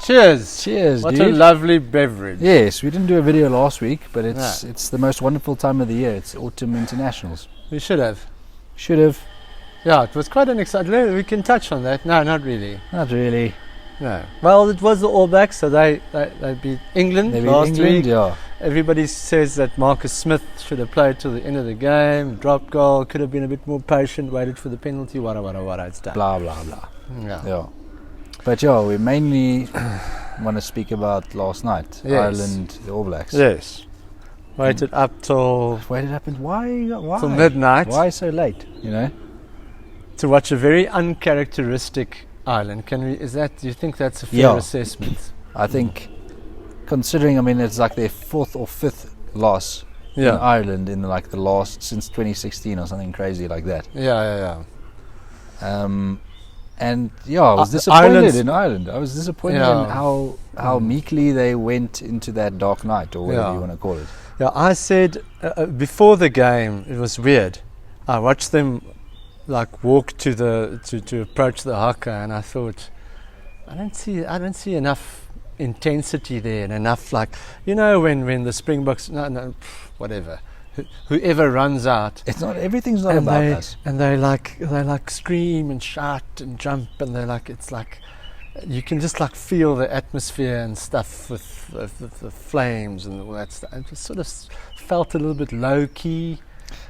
Cheers. Cheers, What dude. a lovely beverage. Yes, we didn't do a video last week, but it's the most wonderful time of the year. It's autumn internationals. We should have. Should have. Yeah, it was quite an exciting. We can touch on that. No, not really. Not really. No. Well, it was the All Blacks, so they beat England last week. Yeah. Everybody says that Marcus Smith should have played till the end of the game, dropped goal, could have been a bit more patient, waited for the penalty, wada, it's done. Blah, blah, blah. Yeah. But we mainly want to speak about last night. Yes. Ireland, the All Blacks. Yes. Waited up till And why? till midnight Why so late, to watch a very uncharacteristic Ireland. Do you think that's a fair assessment? I think, considering, it's like their fourth or fifth loss in Ireland in the last, since 2016 or something crazy like that. Yeah. And I was disappointed in Ireland. I was disappointed in how meekly they went into that dark night, or whatever you want to call it. Yeah, I said before the game, it was weird. I watched them walk to approach the haka, and I thought, I don't see enough intensity there, and enough when the Springboks whatever. Whoever runs out, everything's not about us. And they scream and shout and jump, and you can just feel the atmosphere and stuff with the flames and all that stuff. It just sort of felt a little bit low key.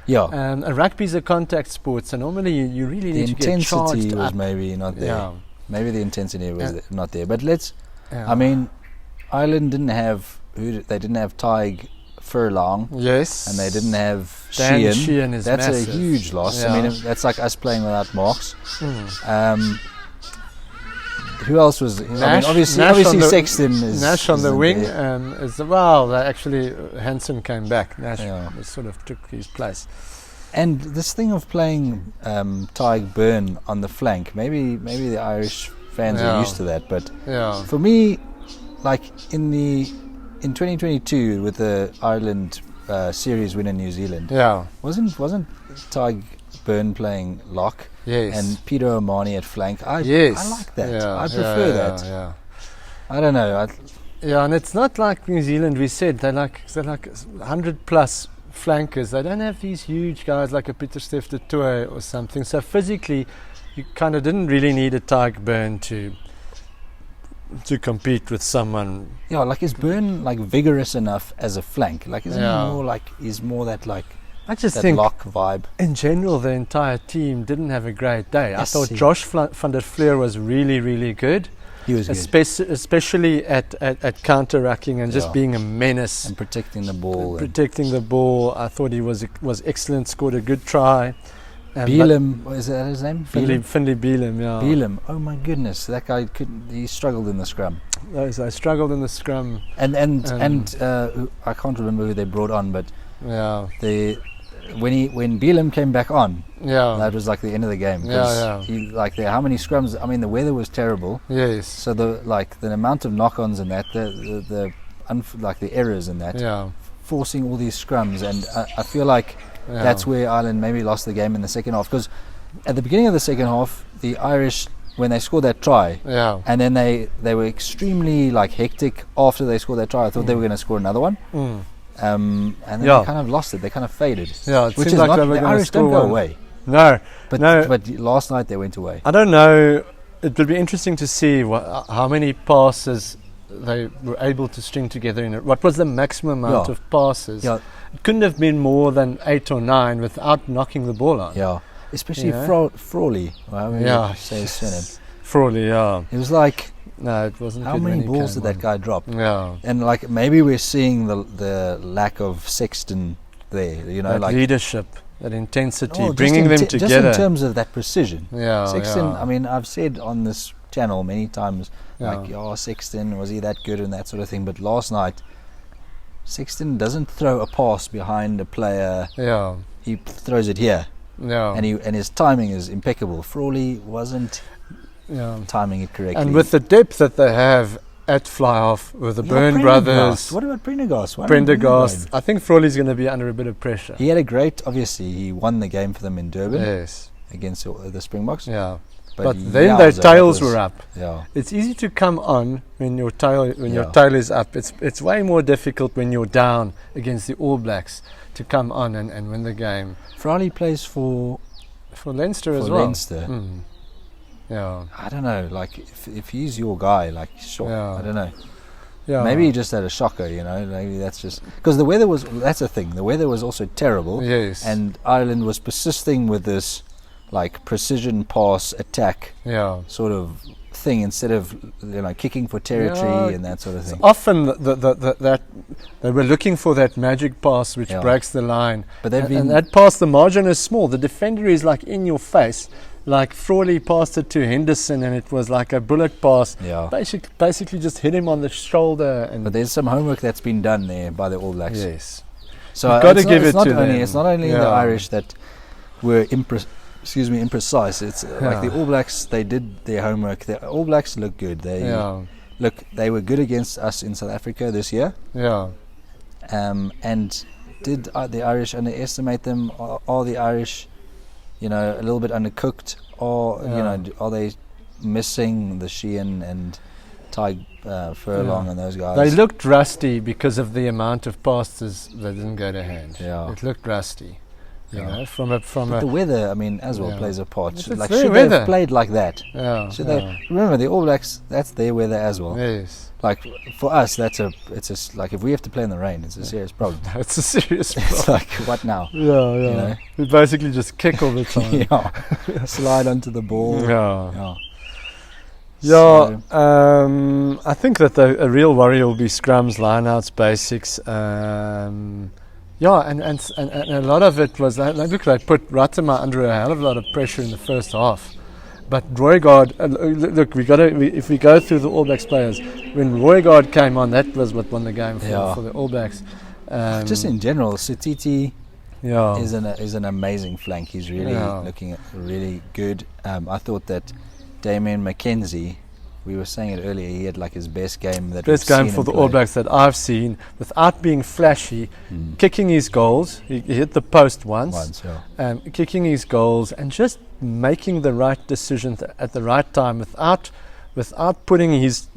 Yeah. And rugby's a contact sport, so normally you really need to get charged up. The intensity was maybe not there. Yeah. Maybe the intensity was not there. But Ireland didn't have Tig Furlong. Yes. And they didn't have Dan Sheehan. Is That's massive. a huge loss. Yeah. That's like us playing without marks. Who else was? Obviously Sexton is Nash on the wing. There. Actually, Hansen came back. Nash sort of took his place. And this thing of playing Tig Byrne on the flank, maybe the Irish fans are used to that, but for me, in 2022 with the Ireland series win in New Zealand, wasn't Tig Byrne playing lock? Yes. And Peter O'Mahony at flank. I like that. Yeah, I prefer that. Yeah. I don't know. And it's not like New Zealand. We said they're like 100 plus flankers. They don't have these huge guys like a Peter Steph de Toey or something. So physically, you kind of didn't really need a Tig Byrne to compete with someone. Yeah, is Byrne vigorous enough as a flank? He's more that I just that think lock vibe. In general, the entire team didn't have a great day. Yes, I thought Josh van der Fleer was really, really good. He was good. Especially at counter-racking and just being a menace. And protecting the ball. I thought he was excellent, scored a good try. Beelum, is that his name? Finlay Beelum, yeah. Beelum, oh my goodness, that guy he struggled in the scrum. I struggled in the scrum. And I can't remember who they brought on, but when Beelum came back on, that was the end of the game. He, how many scrums? The weather was terrible. Yes. So the amount of knock-ons and that, the errors in that, forcing all these scrums, and I feel like that's where Ireland maybe lost the game in the second half, because at the beginning of the second half, the Irish, when they scored that try, and then they were extremely hectic after they scored that try. I thought they were going to score another one. And then they kind of lost it. They kind of faded. Yeah, it which seemed is like not, they were the going to Irish score don't go one. away. No, but last night they went away. I don't know. It would be interesting to see how many passes they were able to string together in it. What was the maximum amount of passes? Yeah. It couldn't have been more than 8 or 9 without knocking the ball out. Yeah, especially Frawley. Say his surname. Frawley, yeah. It was no, it wasn't. How many balls did that guy drop? Yeah, and maybe we're seeing the lack of Sexton there. That leadership, that intensity, bringing them together. Just in terms of that precision. Yeah, Sexton. I've said on this channel many times, Sexton, was he that good and that sort of thing? But last night, Sexton doesn't throw a pass behind a player. Yeah, he throws it here. Yeah, and his timing is impeccable. Frawley wasn't timing it correctly. And with the depth that they have at fly-off with the Byrne brothers. What about Prendergast? I think Frawley's going to be under a bit of pressure. He had obviously he won the game for them in Durban. Yes. Against the Springboks. Yeah. But then their tails were up. Yeah. It's easy to come on when your tail your Yeah. tail is up. It's way more difficult when you're down against the All Blacks to come on and win the game. Frawley plays for Leinster as well. Leinster. Mm. Yeah. I don't know, like if he's your guy, like sure, Yeah. I don't know. Yeah. Maybe he just had a shocker, you know. Maybe that's just because the weather was. That's the thing. The weather was also terrible. Yes. And Ireland was persisting with this, like precision pass attack Yeah. sort of thing instead of kicking for territory Yeah, and that sort of thing. Often that they were looking for that magic pass which Yeah. breaks the line. But they've and been that pass, the margin is small. The defender is like in your face. Like Frawley passed it to Henderson, and it was like a bullet pass. yeah. Basically just hit him on the shoulder. And But there's some homework that's been done there by the All Blacks. yes, So you've got to it's give not, it it's not to only, them. It's not only the Yeah. Irish that were imprecise. It's like the All Blacks. They did their homework. The All Blacks look good. They were good against us in South Africa this year. Yeah. And did the Irish underestimate them? Are the Irish, a little bit undercooked? Or are they missing the Sheehan and Ty Furlong and those guys? They looked rusty because of the amount of passes that didn't go to hand. Yeah. It looked rusty. You Yeah. know, from But the weather, as well, Yeah. plays a part. It's Should very they weather. have played like that? Yeah. Should yeah. they remember the All Blacks? That's their weather as well. Yes. Like for us, like if we have to play in the rain, it's a serious problem. It's a serious problem. It's like what now? Yeah. You know? We basically just kick all the time. Yeah, slide onto the ball. Yeah. So, I think that a real worry will be scrums, lineouts, basics. And a lot of it was look, they put Ratama under a hell of a lot of pressure in the first half. But Roygaard, look, if we go through the All Blacks players, when Roygaard came on, that was what won the game for the All Blacks. just in general, Sititi yeah, is an amazing flank. He's really looking really good. I thought that Damien McKenzie, we were saying it earlier, he had like his best game best game for the All Blacks that I've seen, without being flashy, kicking his goals. He hit the post once, kicking his goals and just making the right decisions at the right time without putting his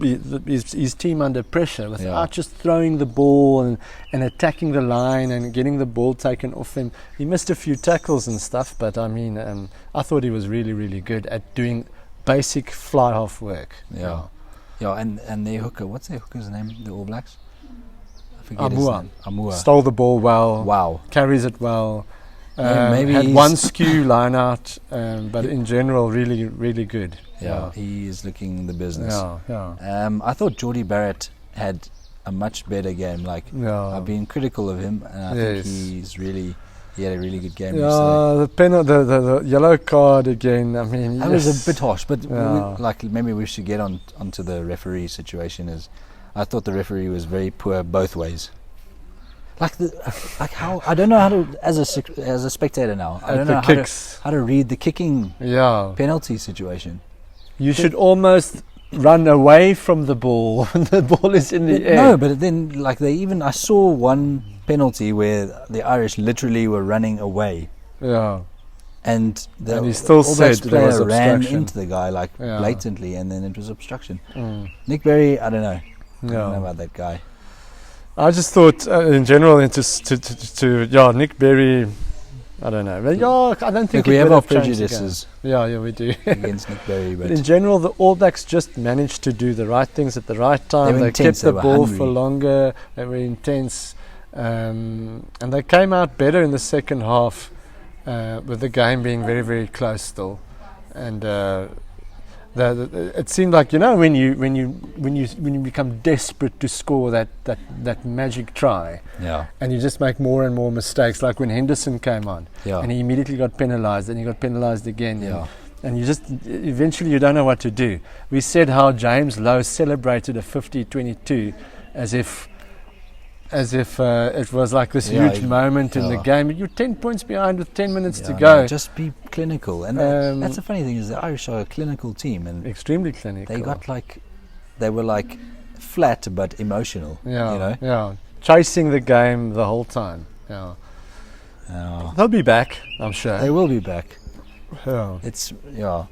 team under pressure, without just throwing the ball and attacking the line and getting the ball taken off him. He missed a few tackles and stuff, but I thought he was really, really good at doing basic fly half work. And their hooker, what's their hooker's name, the All Blacks? I forget his name. Amua stole the ball well. Wow. Carries it well. Maybe had one skew line out, but in general, really, really good. He is looking the business. Yeah. I thought Geordie Barrett had a much better game. I've been critical of him, and I think he had a really good game yesterday. The yellow card again. I mean, that was a bit harsh, but maybe we should get onto the referee situation. I thought the referee was very poor both ways. How I don't know how to as a spectator now. I don't know how to read the kicking penalty situation. You should almost run away from the ball when the ball is in the air. No, but then I saw one penalty where the Irish literally were running away. Yeah. And he still All Blacks said there was player ran obstruction into the guy blatantly, and then it was obstruction. Nick Berry, I don't know. I don't know about that guy. I just thought, in general, Nick Berry, I don't know. But I don't think we have our prejudices. Yeah, we do. Against Nick Berry, but in general, the All Blacks just managed to do the right things at the right time. They kept the ball for longer. They were intense, and they came out better in the second half, with the game being very, very close still, and. It seemed like when you become desperate to score that magic try, and you just make more and more mistakes. Like when Henderson came on, and he immediately got penalised, and he got penalised again, and you just eventually you don't know what to do. We said how James Lowe celebrated a 50-22 as if it was like this huge moment in the game. You're 10 points behind with 10 minutes to go. Just be clinical. And that's the funny thing is the Irish are a clinical team. And extremely clinical. They were flat but emotional. Chasing the game the whole time. They'll be back, I'm sure. They will be back. Yeah.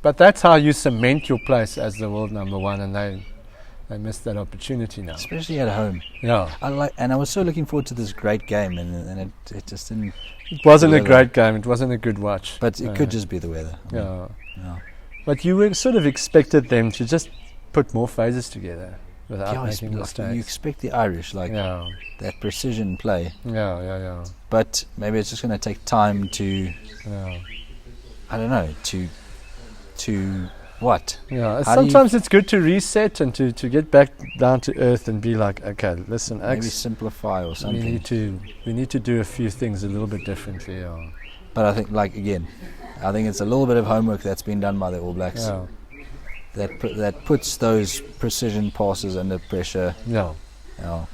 But that's how you cement your place as the world number one, and they missed that opportunity now. Especially at home. Yeah. I was so looking forward to this great game, and it just didn't. It wasn't a great game. It wasn't a good watch. But it could just be the weather. Yeah. Yeah. But you were sort of expected them to just put more phases together without making mistakes. You expect the Irish, that precision play. Yeah. But maybe it's just going to take time to, I don't know, to what? Yeah, sometimes it's good to reset and to get back down to earth and be like, okay, listen, maybe simplify or something. We need to do a few things a little bit differently. Yeah. But I think, I think it's a little bit of homework that's been done by the All Blacks. Yeah. That puts those precision passes under pressure. Yeah. Yeah.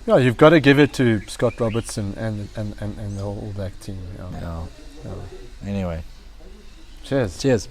Yeah, you've got to give it to Scott Robertson and the whole All Black team. Yeah. Anyway. Cheers. Cheers.